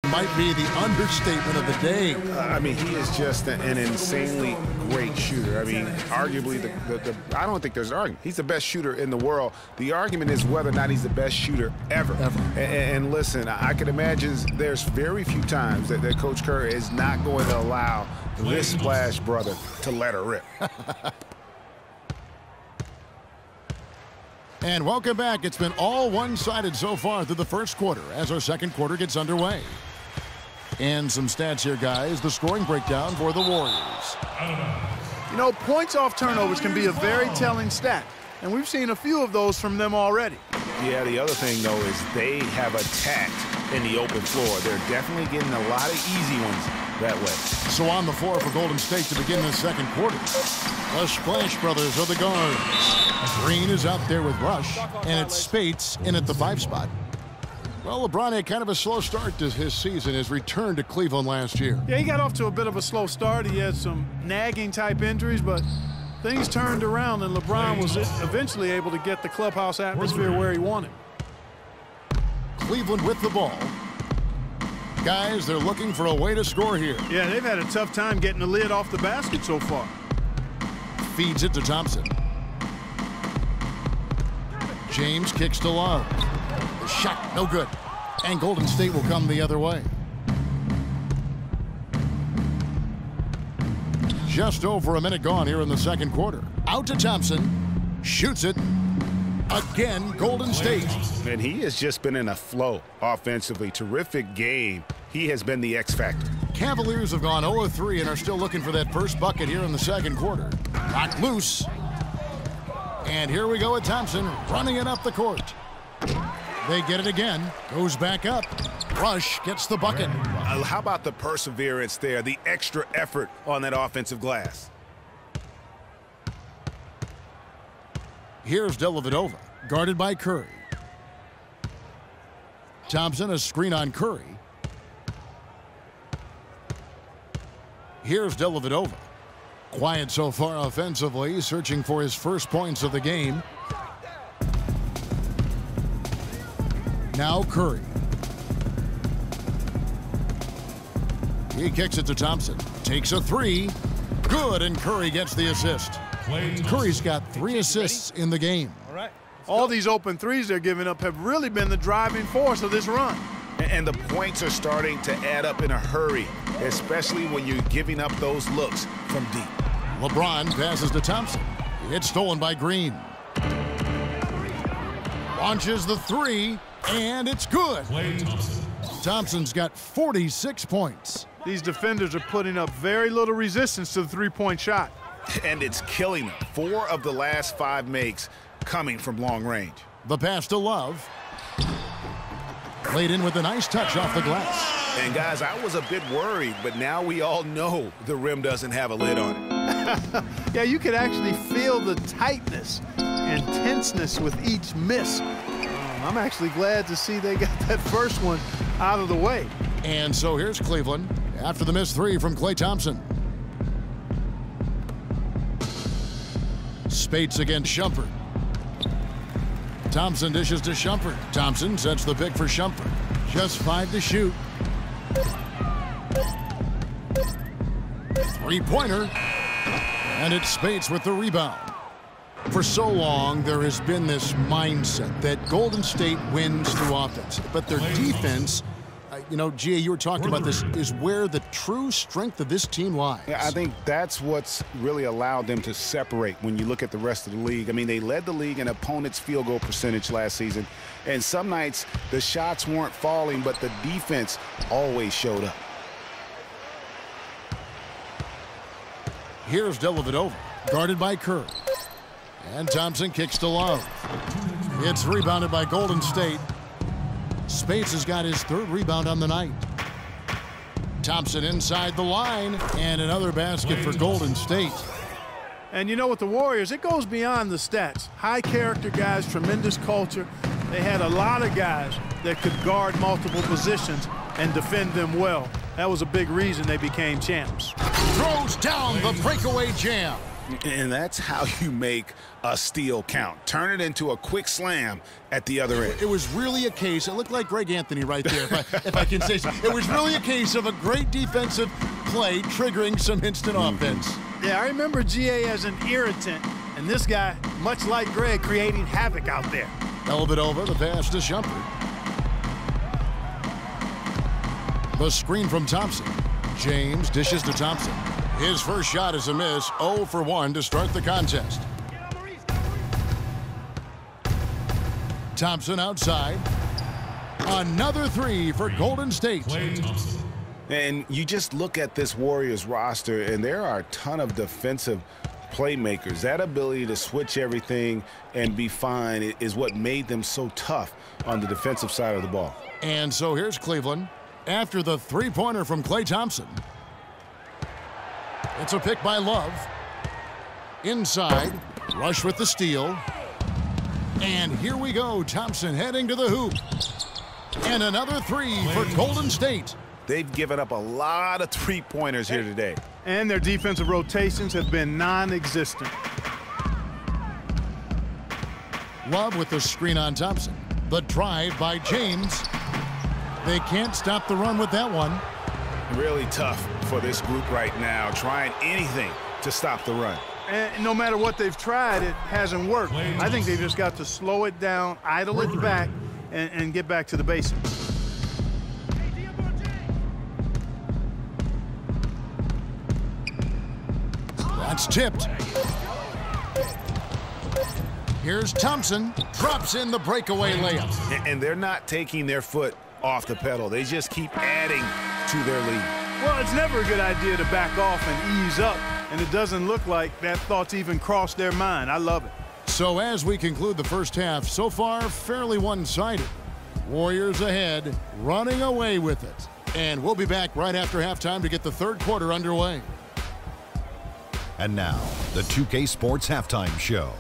might be the understatement of the day. I mean, he is just an insanely great shooter. I mean, arguably, I don't think there's an argument. He's the best shooter in the world. The argument is whether or not he's the best shooter ever. And listen, I can imagine there's very few times that Coach Kerr is not going to allow this splash brother to let her rip. And welcome back. It's been all one-sided so far through the first quarter as our second quarter gets underway. And some stats here, guys. The scoring breakdown for the Warriors. You know, points off turnovers can be a very telling stat, and we've seen a few of those from them already. Yeah, the other thing, though, is they have attacked in the open floor. They're definitely getting a lot of easy ones that way. So on the floor for Golden State to begin this second quarter. The Splash Brothers are the guards. Green is out there with Rush, and it's Spates in at the 5 spot. Well, LeBron had kind of a slow start to his season, his return to Cleveland last year. Yeah, he got off to a bit of a slow start. He had some nagging type injuries, but things turned around, and LeBron was eventually able to get the clubhouse atmosphere where he wanted. Cleveland with the ball. Guys, they're looking for a way to score here. Yeah, they've had a tough time getting the lid off the basket so far. Feeds it to Thompson. James kicks to Love. The shot, no good. And Golden State will come the other way. Just over a minute gone here in the second quarter. Out to Thompson. Shoots it. Again, Golden State. And he has just been in a flow offensively. Terrific game. He has been the X factor. Cavaliers have gone 0 of 3 and are still looking for that first bucket here in the second quarter. Knocked loose. And here we go with Thompson running it up the court. They get it again. Goes back up. Rush gets the bucket. How about the perseverance there, the extra effort on that offensive glass? Here's Dellavedova, guarded by Curry. Thompson, a screen on Curry. Here's Dellavedova. Quiet so far offensively, searching for his first points of the game. Now Curry. He kicks it to Thompson. Takes a 3. Good, and Curry gets the assist. Curry's got 3 assists in the game. All these open threes they're giving up have really been the driving force of this run. And the points are starting to add up in a hurry, especially when you're giving up those looks from deep. LeBron passes to Thompson. It's stolen by Green. Launches the 3, and it's good. Thompson's got 46 points. These defenders are putting up very little resistance to the three-point shot. And it's killing them. 4 of the last 5 makes coming from long range. The pass to Love. Played in with a nice touch off the glass. And guys, I was a bit worried, but now we all know the rim doesn't have a lid on it. Yeah, you could actually feel the tightness and tenseness with each miss. I'm actually glad to see they got that first one out of the way. And so here's Cleveland after the missed 3 from Klay Thompson. Spates against Shumpert. Thompson dishes to Shumpert. Thompson sets the pick for Shumpert. Just 5 to shoot. 3-pointer. And it's Spates with the rebound. For so long, there has been this mindset that Golden State wins through offense. But their defense, you know, Gia, you were talking about this, is where the true strength of this team lies. Yeah, I think that's what's really allowed them to separate when you look at the rest of the league. I mean, they led the league in opponents' field goal percentage last season. And some nights, the shots weren't falling, but the defense always showed up. Here's Dellavedova, guarded by Curry. And Thompson kicks to Love. It's rebounded by Golden State. Spates has got his 3rd rebound on the night. Thompson inside the line, and another basket for Golden State. And you know, with the Warriors, it goes beyond the stats. High character guys, tremendous culture. They had a lot of guys that could guard multiple positions and defend them well. That was a big reason they became champs. Throws down the breakaway jam. And that's how you make a steal count. Turn it into a quick slam at the other end. It was really a case, it looked like Greg Anthony right there, if I can say so. It was really a case of a great defensive play triggering some instant offense. Yeah, I remember GA as an irritant, and this guy, much like Greg, creating havoc out there. Elvadova, the pass to Shumpert. The screen from Thompson. James dishes to Thompson. His first shot is a miss, 0 for 1 to start the contest. Thompson outside. Another 3 for Golden State. And you just look at this Warriors roster, and there are a ton of defensive playmakers. That ability to switch everything and be fine is what made them so tough on the defensive side of the ball. And so here's Cleveland after the three-pointer from Klay Thompson. It's a pick by Love. Inside, Rush with the steal. And here we go, Thompson heading to the hoop. And another 3 for Golden State. They've given up a lot of three-pointers here today. And their defensive rotations have been non-existent. Love with the screen on Thompson. The drive by James. They can't stop the run with that one. Really tough for this group right now, trying anything to stop the run. And no matter what they've tried, it hasn't worked. I think they've just got to slow it down, idle it back, and get back to the basics. That's tipped. Here's Thompson. Drops in the breakaway layup. And they're not taking their foot off the pedal. They just keep adding to their lead. Well, it's never a good idea to back off and ease up, and it doesn't look like that thought's even crossed their mind. I love it. So as we conclude the first half, so far fairly one-sided. Warriors ahead, running away with it. And we'll be back right after halftime to get the third quarter underway. And now, the 2K Sports Halftime Show.